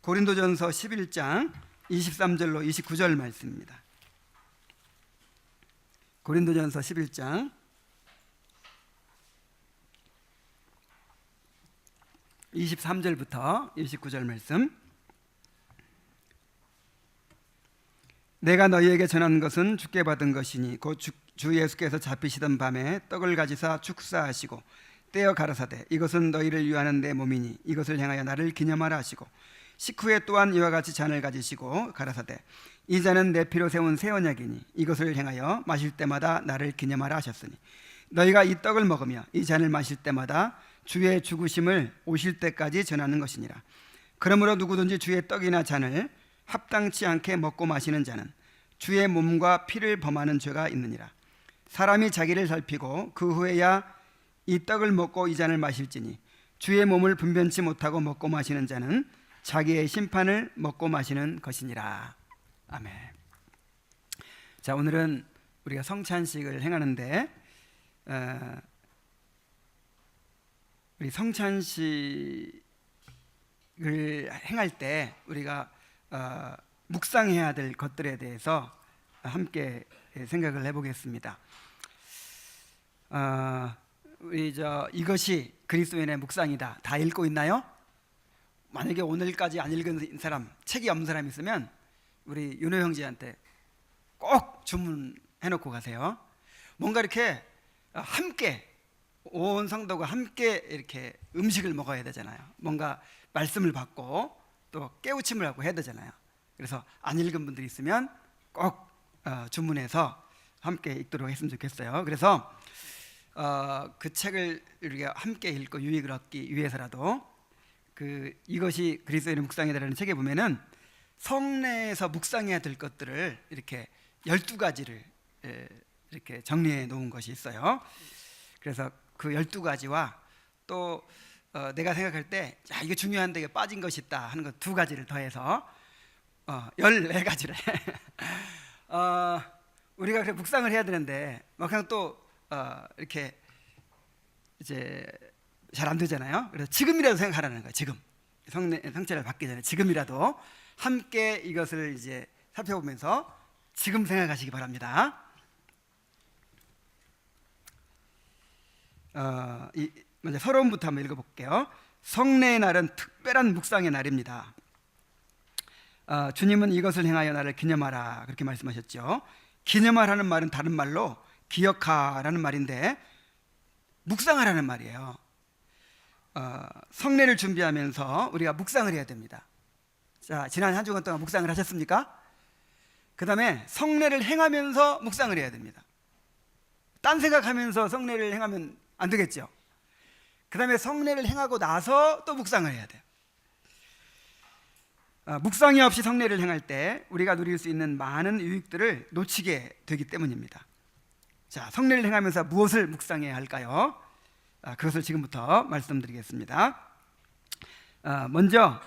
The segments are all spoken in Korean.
고린도전서 11장 23절로 29절 말씀입니다. 고린도전서 11장 23절부터 29절 말씀. 내가 너희에게 전한 것은 주께 받은 것이니 곧 주 예수께서 잡히시던 밤에 떡을 가지사 축사하시고 떼어 가라사대 이것은 너희를 위하는 내 몸이니 이것을 향하여 나를 기념하라 하시고 식후에 또한 이와 같이 잔을 가지시고 가라사대 이 잔은 내 피로 세운 새 언약이니 이것을 향하여 마실 때마다 나를 기념하라 하셨으니 너희가 이 떡을 먹으며 이 잔을 마실 때마다 주의 죽으심을 오실 때까지 전하는 것이니라. 그러므로 누구든지 주의 떡이나 잔을 합당치 않게 먹고 마시는 자는 주의 몸과 피를 범하는 죄가 있느니라. 사람이 자기를 살피고 그 후에야 이 떡을 먹고 이 잔을 마실지니 주의 몸을 분변치 못하고 먹고 마시는 자는 자기의 심판을 먹고 마시는 것이니라. 아멘. 자, 오늘은 우리가 성찬식을 행하는데 우리 성찬식을 행할 때 우리가 묵상해야 될 것들에 대해서 함께 생각을 해보겠습니다. 우리 이것이 그리스도인의 묵상이다 다 읽고 있나요? 만약에 오늘까지 안 읽은 사람, 책이 없는 사람 있으면 우리 윤호 형제한테 꼭 주문해놓고 가세요. 뭔가 이렇게 함께 온 성도가 함께 이렇게 음식을 먹어야 되잖아요. 뭔가 말씀을 받고 또 깨우침을 하고 해야 되잖아요. 그래서 안 읽은 분들이 있으면 꼭 주문해서 함께 읽도록 했으면 좋겠어요. 그래서 그 책을 우리가 함께 읽고 유익을 얻기 위해서라도 이것이 그리스도인의 묵상이다라는 책에 보면은 성내에서 묵상해야 될 것들을 이렇게 12가지를 이렇게 정리해 놓은 것이 있어요. 그래서 그 12가지와 또 내가 생각할 때 이거 중요한데 이게 빠진 것이 있다 하는 것 2가지를 더해서 14가지를 우리가 그렇게 묵상을 해야 되는데 막상 또 이렇게 이제 잘 안 되잖아요. 그래서 지금이라도 생각하라는 거예요. 지금 성찬을 받기 전에 지금이라도 함께 이것을 이제 살펴보면서 지금 생각하시기 바랍니다. 먼저 서론부터 한번 읽어볼게요. 성례의 날은 특별한 묵상의 날입니다. 주님은 이것을 행하여 나를 기념하라 그렇게 말씀하셨죠. 기념하라는 말은 다른 말로 기억하라는 말인데 묵상하라는 말이에요. 성례를 준비하면서 우리가 묵상을 해야 됩니다. 자, 지난 한 주간 동안 묵상을 하셨습니까? 그 다음에 성례를 행하면서 묵상을 해야 됩니다. 딴 생각하면서 성례를 행하면 안 되겠죠. 그 다음에 성례를 행하고 나서 또 묵상을 해야 돼요. 묵상이 없이 성례를 행할 때 우리가 누릴 수 있는 많은 유익들을 놓치게 되기 때문입니다. 자, 성례를 행하면서 무엇을 묵상해야 할까요? 그것을 지금부터 말씀드리겠습니다. 먼저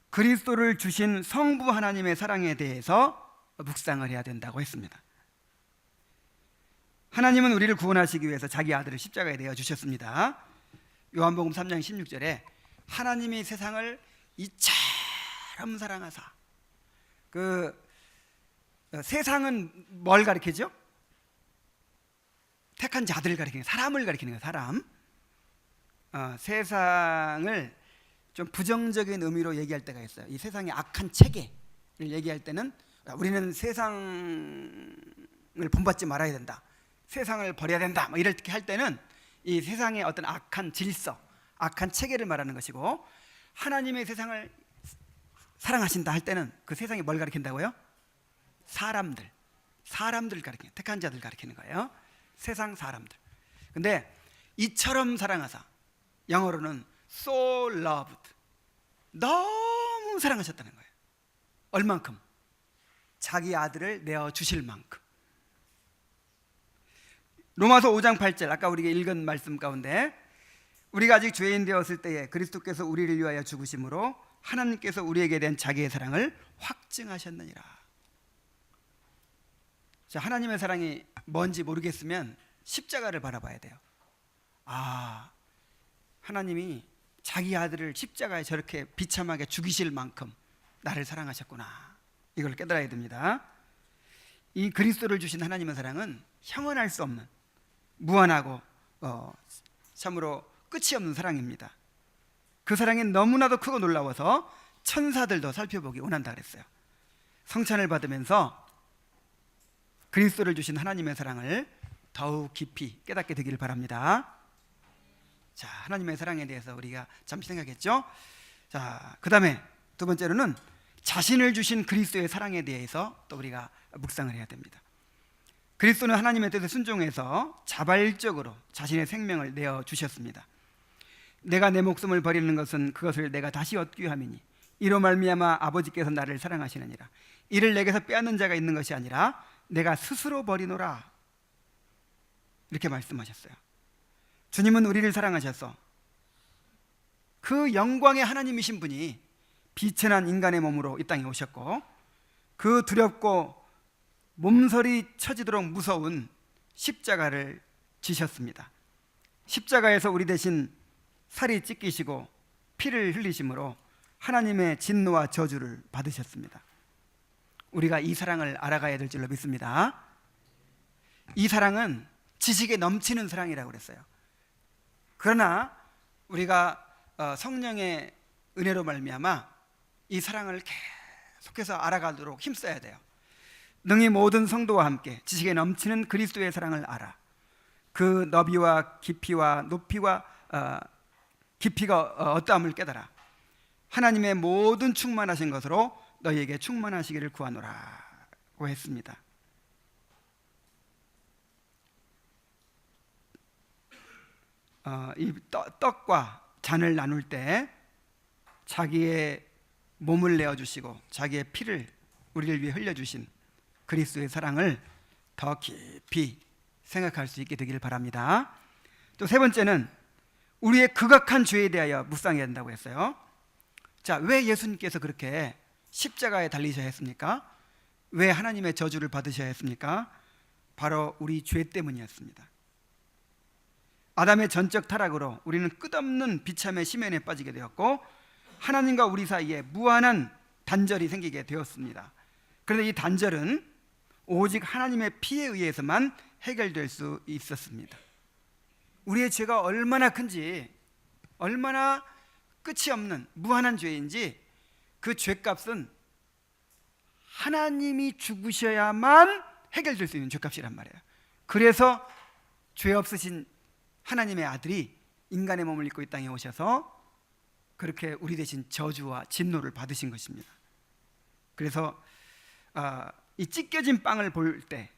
그리스도를 주신 성부 하나님의 사랑에 대해서 묵상을 해야 된다고 했습니다. 하나님은 우리를 구원하시기 위해서 자기 아들을 십자가에 내어 주셨습니다. 요한복음 3장 16절에 하나님이 세상을 이처럼 사랑하사. 세상은 뭘 가리키죠? 택한 자들을 가리키는, 사람을 가리키는 거예요. 사람. 세상을 좀 부정적인 의미로 얘기할 때가 있어요. 이 세상의 악한 체계를 얘기할 때는 우리는 세상을 본받지 말아야 된다, 세상을 버려야 된다, 뭐 이렇게 할 때는 이 세상의 어떤 악한 질서, 악한 체계를 말하는 것이고, 하나님의 세상을 사랑하신다 할 때는 그 세상이 뭘 가리킨다고요? 사람들 가리키는, 택한 자들 가리키는 거예요. 세상 사람들. 근데 이처럼 사랑하사, 영어로는 so loved, 너무 사랑하셨다는 거예요. 얼만큼? 자기 아들을 내어 주실 만큼. 로마서 5장 8절, 아까 우리가 읽은 말씀 가운데 우리가 아직 죄인 되었을 때에 그리스도께서 우리를 위하여 죽으심으로 하나님께서 우리에게 대한 자기의 사랑을 확증하셨느니라. 자, 하나님의 사랑이 뭔지 모르겠으면 십자가를 바라봐야 돼요. 하나님이 자기 아들을 십자가에 저렇게 비참하게 죽이실 만큼 나를 사랑하셨구나. 이걸 깨달아야 됩니다. 이 그리스도를 주신 하나님의 사랑은 형언할 수 없는 무한하고 참으로 끝이 없는 사랑입니다. 그 사랑이 너무나도 크고 놀라워서 천사들도 살펴보기 원한다 그랬어요. 성찬을 받으면서 그리스도를 주신 하나님의 사랑을 더욱 깊이 깨닫게 되기를 바랍니다. 자, 하나님의 사랑에 대해서 우리가 잠시 생각했죠. 자, 그 다음에 두 번째로는 자신을 주신 그리스도의 사랑에 대해서 또 우리가 묵상을 해야 됩니다. 그리스도는 하나님의 뜻에 순종해서 자발적으로 자신의 생명을 내어 주셨습니다. 내가 내 목숨을 버리는 것은 그것을 내가 다시 얻기 위함이니 이로 말미암아 아버지께서 나를 사랑하시느니라. 이를 내게서 빼앗는 자가 있는 것이 아니라 내가 스스로 버리노라. 이렇게 말씀하셨어요. 주님은 우리를 사랑하셔서 그 영광의 하나님이신 분이 비천한 인간의 몸으로 이 땅에 오셨고, 그 두렵고 몸서리 쳐지도록 무서운 십자가를 지셨습니다. 십자가에서 우리 대신 살이 찢기시고 피를 흘리심으로 하나님의 진노와 저주를 받으셨습니다. 우리가 이 사랑을 알아가야 될 줄로 믿습니다. 이 사랑은 지식에 넘치는 사랑이라고 그랬어요. 그러나 우리가 성령의 은혜로 말미암아 이 사랑을 계속해서 알아가도록 힘써야 돼요. 능히 모든 성도와 함께 지식에 넘치는 그리스도의 사랑을 알아. 그 너비와 깊이와 높이와 깊이가 어떠함을 깨달아. 하나님의 모든 충만하신 것으로 너희에게 충만하시기를 구하노라고 했습니다. 이 떡과 잔을 나눌 때 자기의 몸을 내어주시고 자기의 피를 우리를 위해 흘려주신 그리스도의 사랑을 더 깊이 생각할 수 있게 되기를 바랍니다. 또 세 번째는 우리의 극악한 죄에 대하여 묵상해야 한다고 했어요. 자, 왜 예수님께서 그렇게 십자가에 달리셔야 했습니까? 왜 하나님의 저주를 받으셔야 했습니까? 바로 우리 죄 때문이었습니다. 아담의 전적 타락으로 우리는 끝없는 비참의 심연에 빠지게 되었고, 하나님과 우리 사이에 무한한 단절이 생기게 되었습니다. 그런데 이 단절은 오직 하나님의 피에 의해서만 해결될 수 있었습니다. 우리의 죄가 얼마나 큰지, 얼마나 끝이 없는 무한한 죄인지, 그 죄값은 하나님이 죽으셔야만 해결될 수 있는 죄값이란 말이에요. 그래서 죄 없으신 하나님의 아들이 인간의 몸을 입고 이 땅에 오셔서 그렇게 우리 대신 저주와 진노를 받으신 것입니다. 그래서 이 찢겨진 빵을 볼 때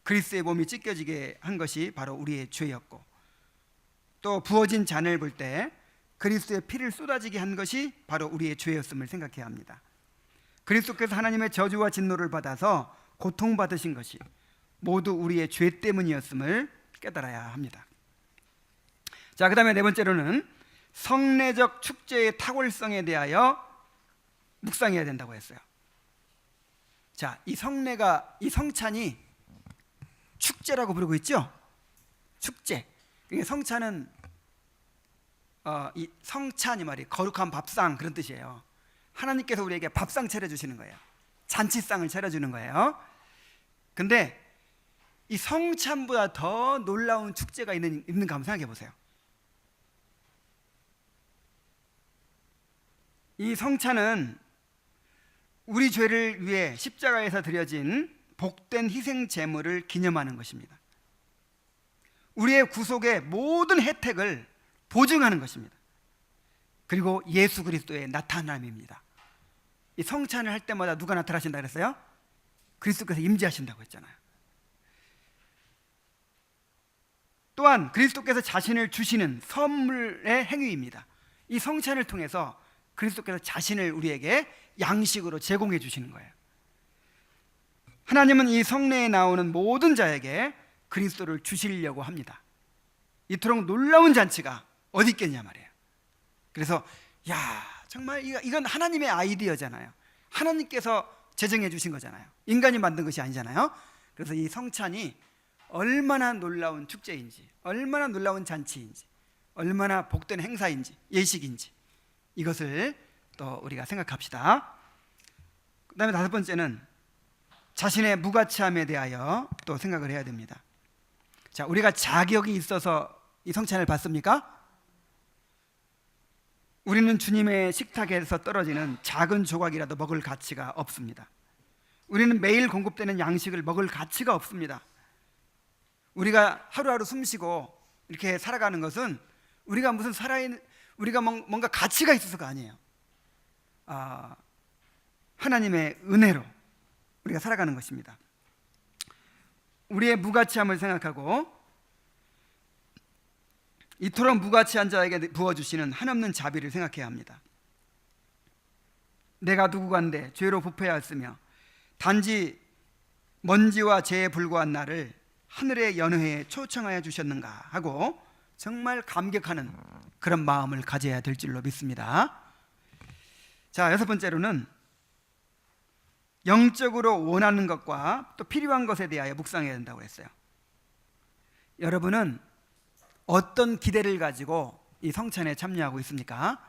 그리스도의 몸이 찢겨지게 한 것이 바로 우리의 죄였고, 또 부어진 잔을 볼 때 그리스도의 피를 쏟아지게 한 것이 바로 우리의 죄였음을 생각해야 합니다. 그리스도께서 하나님의 저주와 진노를 받아서 고통받으신 것이 모두 우리의 죄 때문이었음을 깨달아야 합니다. 자, 그 다음에 네 번째로는 성례적 축제의 탁월성에 대하여 묵상해야 된다고 했어요. 자, 이 성찬이 축제라고 부르고 있죠? 축제. 성찬은 이 성찬이 말이 거룩한 밥상, 그런 뜻이에요. 하나님께서 우리에게 밥상 차려주시는 거예요. 잔치상을 차려주는 거예요. 근데 이 성찬보다 더 놀라운 축제가 있는가 한번 생각해 보세요. 이 성찬은 우리 죄를 위해 십자가에서 드려진 복된 희생 제물을 기념하는 것입니다. 우리의 구속의 모든 혜택을 보증하는 것입니다. 그리고 예수 그리스도의 나타남입니다. 이 성찬을 할 때마다 누가 나타나신다 그랬어요? 그리스도께서 임재하신다고 했잖아요. 또한 그리스도께서 자신을 주시는 선물의 행위입니다. 이 성찬을 통해서 그리스도께서 자신을 우리에게 양식으로 제공해 주시는 거예요. 하나님은 이 성례에 나오는 모든 자에게 그리스도를 주시려고 합니다. 이토록 놀라운 잔치가 어디 있겠냐 말이에요. 그래서 정말 이건 하나님의 아이디어잖아요. 하나님께서 제정해 주신 거잖아요. 인간이 만든 것이 아니잖아요. 그래서 이 성찬이 얼마나 놀라운 축제인지, 얼마나 놀라운 잔치인지, 얼마나 복된 행사인지, 예식인지, 이것을 또 우리가 생각합시다. 그다음에 다섯 번째는 자신의 무가치함에 대하여 또 생각을 해야 됩니다. 자, 우리가 자격이 있어서 이 성찬을 받습니까? 우리는 주님의 식탁에서 떨어지는 작은 조각이라도 먹을 가치가 없습니다. 우리는 매일 공급되는 양식을 먹을 가치가 없습니다. 우리가 하루하루 숨쉬고 이렇게 살아가는 것은 우리가 무슨 우리가 뭔가 가치가 있어서가 아니에요. 하나님의 은혜로 우리가 살아가는 것입니다. 우리의 무가치함을 생각하고 이토록 무가치한 자에게 부어주시는 한없는 자비를 생각해야 합니다. 내가 누구간데 죄로 부패하였으며 단지 먼지와 재에 불과한 나를 하늘의 연회에 초청하여 주셨는가 하고 정말 감격하는 그런 마음을 가져야 될 줄로 믿습니다. 자, 여섯 번째로는 영적으로 원하는 것과 또 필요한 것에 대하여 묵상해야 된다고 했어요. 여러분은 어떤 기대를 가지고 이 성찬에 참여하고 있습니까?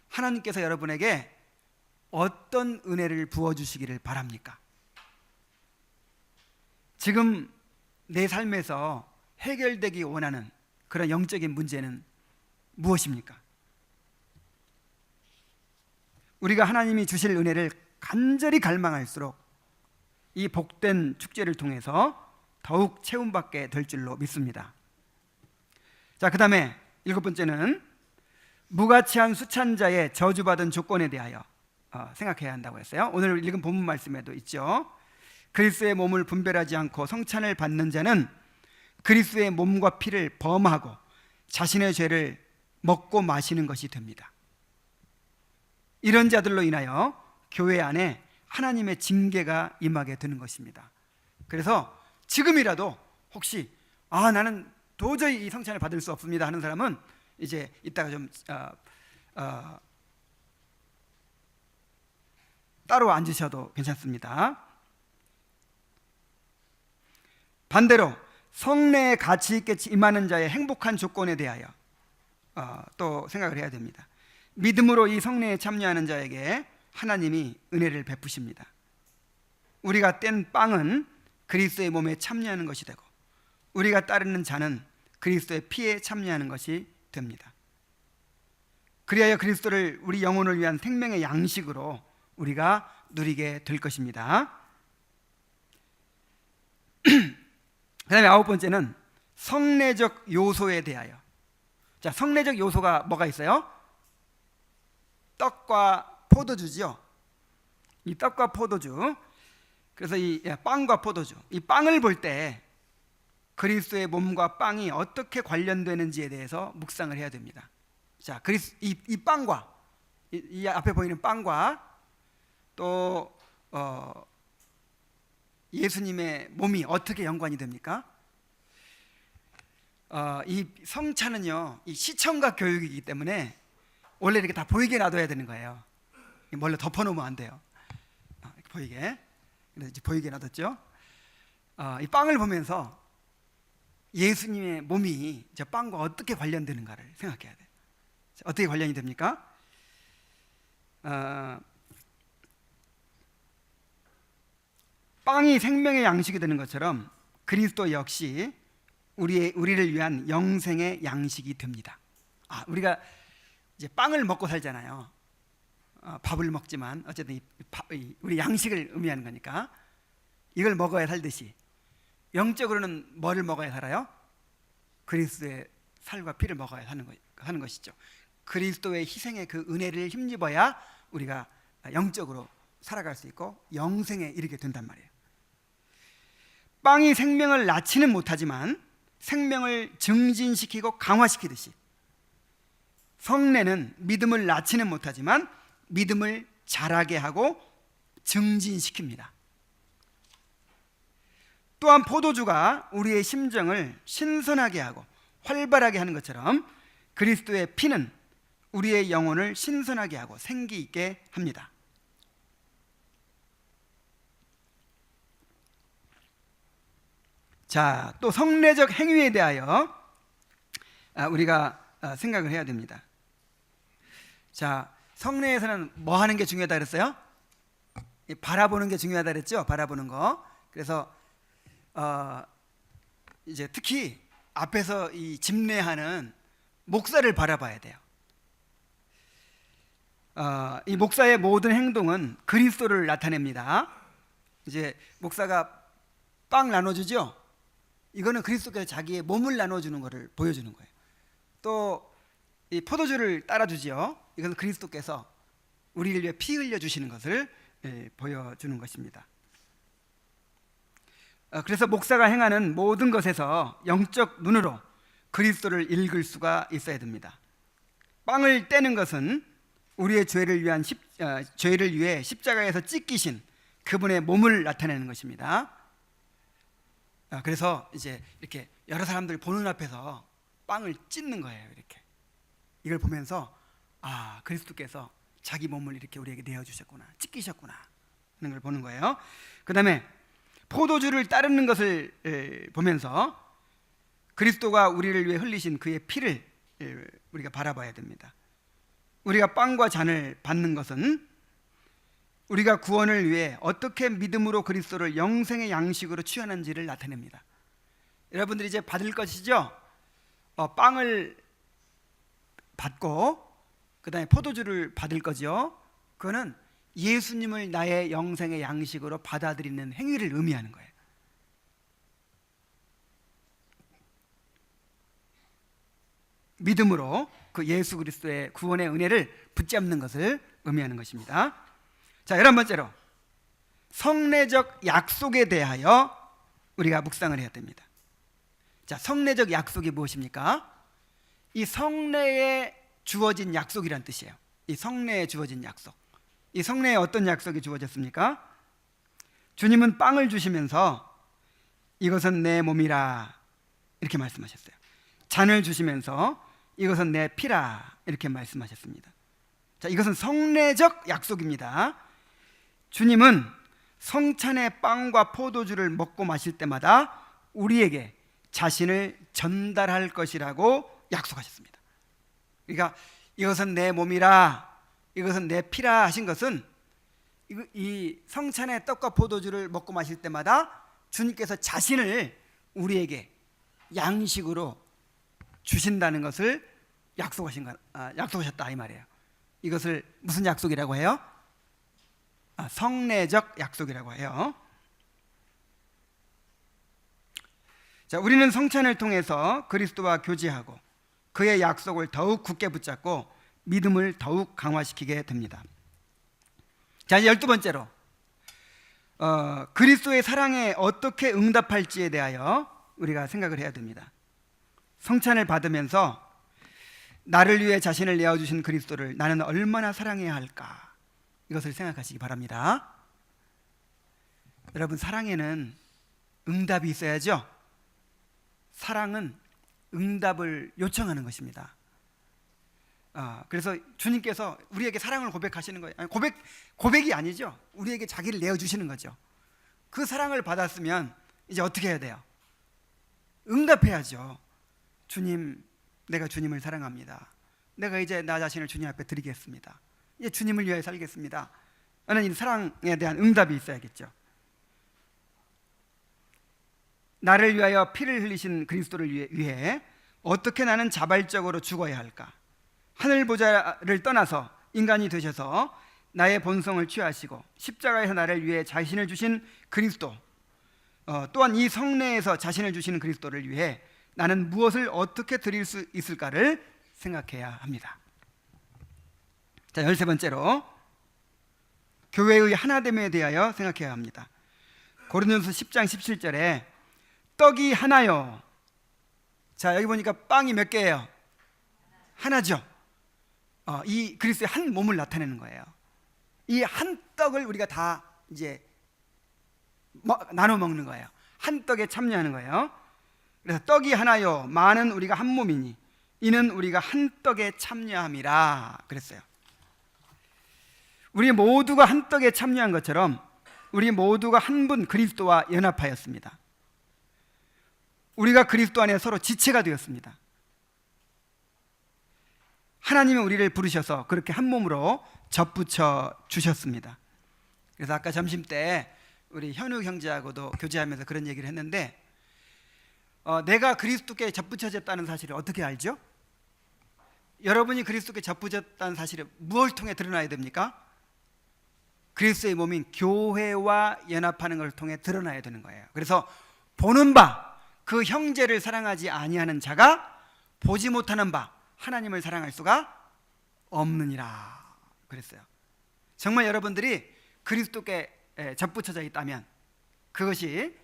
하나님께서 여러분에게 어떤 은혜를 부어주시기를 바랍니까? 지금 내 삶에서 해결되기 원하는 그런 영적인 문제는 무엇입니까? 우리가 하나님이 주실 은혜를 간절히 갈망할수록 이 복된 축제를 통해서 더욱 채움받게 될 줄로 믿습니다. 자, 그 다음에 일곱 번째는 무가치한 수찬자의 저주받은 조건에 대하여 생각해야 한다고 했어요. 오늘 읽은 본문 말씀에도 있죠. 그리스도의 몸을 분별하지 않고 성찬을 받는 자는 그리스도의 몸과 피를 범하고 자신의 죄를 먹고 마시는 것이 됩니다. 이런 자들로 인하여 교회 안에 하나님의 징계가 임하게 되는 것입니다. 그래서 지금이라도 혹시 나는 도저히 이 성찬을 받을 수 없습니다 하는 사람은 이제 이따가 좀 따로 앉으셔도 괜찮습니다. 반대로 성례에 가치 있게 임하는 자의 행복한 조건에 대하여 또 생각을 해야 됩니다. 믿음으로 이 성례에 참여하는 자에게 하나님이 은혜를 베푸십니다. 우리가 뗀 빵은 그리스도의 몸에 참여하는 것이 되고 우리가 따르는 자는 그리스도의 피에 참여하는 것이 됩니다. 그리하여 그리스도를 우리 영혼을 위한 생명의 양식으로 우리가 누리게 될 것입니다. 그 다음에 아홉 번째는 성례적 요소에 대하여. 자, 성례적 요소가 뭐가 있어요? 떡과 포도주죠. 이 떡과 포도주. 그래서 이 빵과 포도주. 이 빵을 볼 때 그리스도의 몸과 빵이 어떻게 관련되는지에 대해서 묵상을 해야 됩니다. 자, 이 빵과 이 앞에 보이는 빵과 또 예수님의 몸이 어떻게 연관이 됩니까? 이 성찬은요, 이 시청각 교육이기 때문에 원래 이렇게 다 보이게 놔둬야 되는 거예요. 몰래 덮어놓으면 안 돼요. 이렇게 보이게. 그래서 이제 보이게 놔뒀죠. 이 빵을 보면서 예수님의 몸이 저 빵과 어떻게 관련되는가를 생각해야 돼요. 어떻게 관련이 됩니까? 빵이 생명의 양식이 되는 것처럼 그리스도 역시 우리를 위한 영생의 양식이 됩니다. 우리가 이제 빵을 먹고 살잖아요. 밥을 먹지만 어쨌든 우리 양식을 의미하는 거니까 이걸 먹어야 살듯이 영적으로는 뭐를 먹어야 살아요? 그리스도의 살과 피를 먹어야 하는 것이죠. 그리스도의 희생의 그 은혜를 힘입어야 우리가 영적으로 살아갈 수 있고 영생에 이르게 된단 말이에요. 빵이 생명을 낳지는 못하지만 생명을 증진시키고 강화시키듯이 성례는 믿음을 낳지는 못하지만 믿음을 자라게 하고 증진시킵니다. 또한 포도주가 우리의 심정을 신선하게 하고 활발하게 하는 것처럼 그리스도의 피는 우리의 영혼을 신선하게 하고 생기 있게 합니다. 자, 또 성례적 행위에 대하여 우리가 생각을 해야 됩니다. 자, 성례에서는 뭐 하는 게 중요하다 그랬어요? 바라보는 게 중요하다 그랬죠? 바라보는 거. 그래서 이제 특히 앞에서 이 집례하는 목사를 바라봐야 돼요. 이 목사의 모든 행동은 그리스도를 나타냅니다. 이제 목사가 빵 나눠주죠. 이거는 그리스도께서 자기의 몸을 나눠주는 것을 보여주는 거예요. 또 이 포도주를 따라주지요. 이것은 그리스도께서 우리를 위해 피 흘려 주시는 것을 보여주는 것입니다. 그래서 목사가 행하는 모든 것에서 영적 눈으로 그리스도를 읽을 수가 있어야 됩니다. 빵을 떼는 것은 우리의 죄를 위해 십자가에서 찢기신 그분의 몸을 나타내는 것입니다. 그래서 이제 이렇게 여러 사람들 보는 앞에서 빵을 찢는 거예요. 이렇게 이걸 보면서 그리스도께서 자기 몸을 이렇게 우리에게 내어주셨구나, 찢기셨구나 하는 걸 보는 거예요. 그 다음에 포도주를 따르는 것을 보면서 그리스도가 우리를 위해 흘리신 그의 피를 우리가 바라봐야 됩니다. 우리가 빵과 잔을 받는 것은 우리가 구원을 위해 어떻게 믿음으로 그리스도를 영생의 양식으로 취하는지를 나타냅니다. 여러분들이 이제 받을 것이죠. 빵을 받고 그 다음에 포도주를 받을 거죠. 그거는 예수님을 나의 영생의 양식으로 받아들이는 행위를 의미하는 거예요. 믿음으로 그 예수 그리스도의 구원의 은혜를 붙잡는 것을 의미하는 것입니다. 자, 11번째로 성례적 약속에 대하여 우리가 묵상을 해야 됩니다. 자, 성례적 약속이 무엇입니까? 이 성례에 주어진 약속이란 뜻이에요. 이 성례에 주어진 약속. 이 성례에 어떤 약속이 주어졌습니까? 주님은 빵을 주시면서 이것은 내 몸이라 이렇게 말씀하셨어요. 잔을 주시면서 이것은 내 피라 이렇게 말씀하셨습니다. 자, 이것은 성례적 약속입니다. 주님은 성찬의 빵과 포도주를 먹고 마실 때마다 우리에게 자신을 전달할 것이라고 약속하셨습니다. 그러니까 이것은 내 몸이라, 이것은 내 피라 하신 것은 이 성찬의 떡과 포도주를 먹고 마실 때마다 주님께서 자신을 우리에게 양식으로 주신다는 것을 약속하셨다 이 말이에요. 이것을 무슨 약속이라고 해요? 성례적 약속이라고 해요. 자, 우리는 성찬을 통해서 그리스도와 교제하고 그의 약속을 더욱 굳게 붙잡고 믿음을 더욱 강화시키게 됩니다. 자, 이제 12번째로 그리스도의 사랑에 어떻게 응답할지에 대하여 우리가 생각을 해야 됩니다. 성찬을 받으면서 나를 위해 자신을 내어주신 그리스도를 나는 얼마나 사랑해야 할까, 이것을 생각하시기 바랍니다. 여러분, 사랑에는 응답이 있어야죠. 사랑은 응답을 요청하는 것입니다. 그래서 주님께서 우리에게 사랑을 고백하시는 거예요. 아니, 고백이 아니죠. 우리에게 자기를 내어주시는 거죠. 그 사랑을 받았으면 이제 어떻게 해야 돼요? 응답해야죠. 주님, 내가 주님을 사랑합니다. 내가 이제 나 자신을 주님 앞에 드리겠습니다. 이제 주님을 위해 살겠습니다. 라는 이 사랑에 대한 응답이 있어야겠죠. 나를 위하여 피를 흘리신 그리스도를 위해 어떻게 나는 자발적으로 죽어야 할까? 하늘 보좌를 떠나서 인간이 되셔서 나의 본성을 취하시고 십자가에서 나를 위해 자신을 주신 그리스도, 또한 이 성례에서 자신을 주시는 그리스도를 위해 나는 무엇을 어떻게 드릴 수 있을까를 생각해야 합니다. 자, 13번째로 교회의 하나됨에 대하여 생각해야 합니다. 고린도전서 10장 17절에 떡이 하나요. 자, 여기 보니까 빵이 몇 개예요? 하나죠. 이 그리스도의 한 몸을 나타내는 거예요. 이 한 떡을 우리가 다 이제 나눠 먹는 거예요. 한 떡에 참여하는 거예요. 그래서 떡이 하나요, 많은 우리가 한 몸이니 이는 우리가 한 떡에 참여함이라 그랬어요. 우리 모두가 한 떡에 참여한 것처럼 우리 모두가 한 분 그리스도와 연합하였습니다. 우리가 그리스도 안에 서로 지체가 되었습니다. 하나님이 우리를 부르셔서 그렇게 한 몸으로 접붙여 주셨습니다. 그래서 아까 점심 때 우리 현우 형제하고도 교제하면서 그런 얘기를 했는데, 내가 그리스도께 접붙여졌다는 사실을 어떻게 알죠? 여러분이 그리스도께 접붙였다는 사실이 무엇을 통해 드러나야 됩니까? 그리스도의 몸인 교회와 연합하는 것을 통해 드러나야 되는 거예요. 그래서 보는 바 그 형제를 사랑하지 아니하는 자가 보지 못하는 바 하나님을 사랑할 수가 없느니라 그랬어요. 정말 여러분들이 그리스도께 접붙여져 있다면 그것이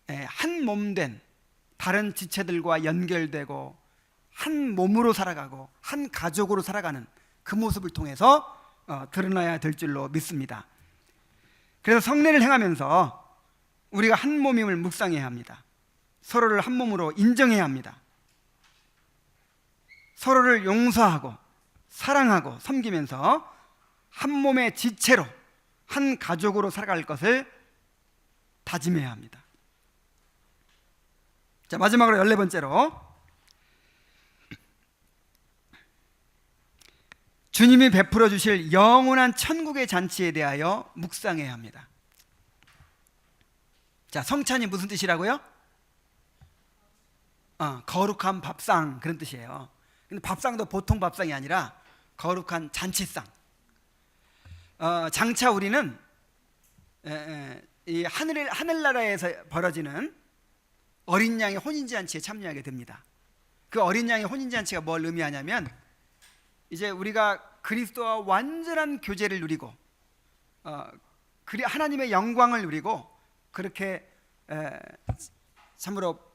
한 몸된 다른 지체들과 연결되고 한 몸으로 살아가고 한 가족으로 살아가는 그 모습을 통해서 드러나야 될 줄로 믿습니다. 그래서 성례를 행하면서 우리가 한 몸임을 묵상해야 합니다. 서로를 한 몸으로 인정해야 합니다. 서로를 용서하고 사랑하고 섬기면서 한 몸의 지체로 한 가족으로 살아갈 것을 다짐해야 합니다. 자, 마지막으로 14번째로 주님이 베풀어 주실 영원한 천국의 잔치에 대하여 묵상해야 합니다. 자, 성찬이 무슨 뜻이라고요? 거룩한 밥상, 그런 뜻이에요. 근데 밥상도 보통 밥상이 아니라 거룩한 잔치상. 장차 우리는 이 하늘나라에서 벌어지는 어린 양의 혼인잔치에 참여하게 됩니다. 그 어린 양의 혼인잔치가 뭘 의미하냐면, 이제 우리가 그리스도와 완전한 교제를 누리고 하나님의 영광을 누리고 그렇게 참으로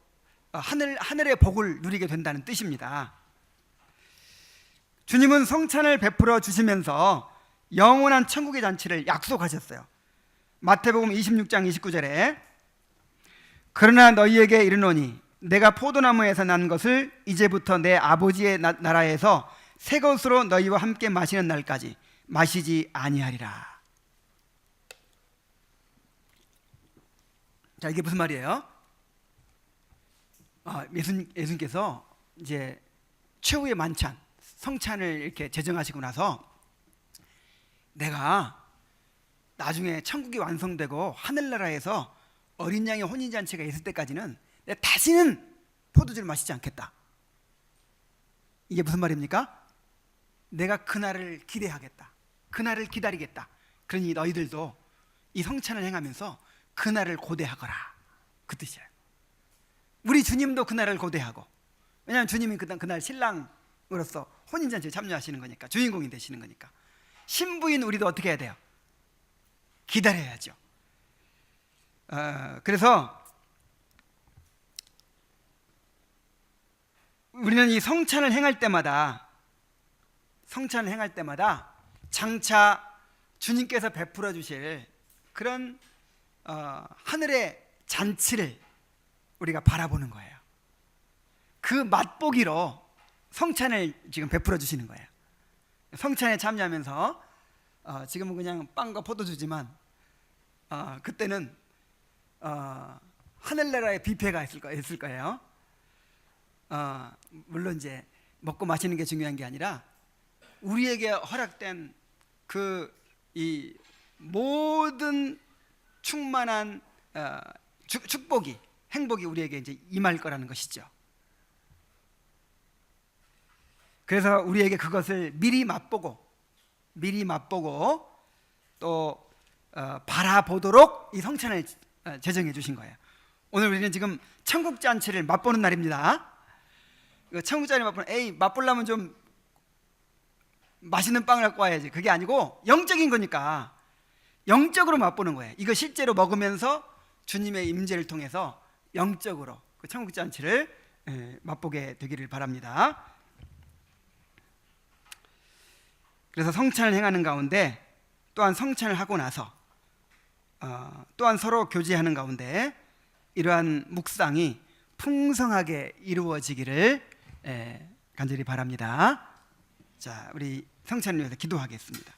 하늘의 복을 누리게 된다는 뜻입니다. 주님은 성찬을 베풀어 주시면서 영원한 천국의 잔치를 약속하셨어요. 마태복음 26장 29절에 그러나 너희에게 이르노니 내가 포도나무에서 난 것을 이제부터 내 아버지의 나라에서 새 것으로 너희와 함께 마시는 날까지 마시지 아니하리라. 자, 이게 무슨 말이에요? 예수님께서 이제 최후의 만찬 성찬을 이렇게 제정하시고 나서 내가 나중에 천국이 완성되고 하늘나라에서 어린 양의 혼인잔치가 있을 때까지는 내가 다시는 포도주를 마시지 않겠다. 이게 무슨 말입니까? 내가 그날을 기대하겠다, 그날을 기다리겠다. 그러니 너희들도 이 성찬을 행하면서 그날을 고대하거라, 그 뜻이에요. 우리 주님도 그날을 고대하고, 왜냐하면 주님이 그날 신랑으로서 혼인잔치에 참여하시는 거니까, 주인공이 되시는 거니까. 신부인 우리도 어떻게 해야 돼요? 기다려야죠. 그래서 우리는 이 성찬을 행할 때마다 장차 주님께서 베풀어 주실 그런 하늘의 잔치를 우리가 바라보는 거예요. 그 맛보기로 성찬을 지금 베풀어 주시는 거예요. 성찬에 참여하면서 지금은 그냥 빵과 포도주지만 그때는 하늘나라의 뷔페가 있을 거예요. 물론 이제 먹고 마시는 게 중요한 게 아니라 우리에게 허락된 이 모든 충만한 축복이, 행복이 우리에게 이제 임할 거라는 것이죠. 그래서 우리에게 그것을 미리 맛보고 또 바라보도록 이 성찬을 제정해 주신 거예요. 오늘 우리는 지금 천국 잔치를 맛보는 날입니다. 천국 잔치 맛보려면 좀 맛있는 빵을 갖고 와야지. 그게 아니고 영적인 거니까 영적으로 맛보는 거예요. 이거 실제로 먹으면서 주님의 임재를 통해서 영적으로 그 천국 잔치를 맛보게 되기를 바랍니다. 그래서 성찬을 행하는 가운데 또한 성찬을 하고 나서 또한 서로 교제하는 가운데 이러한 묵상이 풍성하게 이루어지기를 간절히 바랍니다. 자, 우리 성찬을 위해서 기도하겠습니다.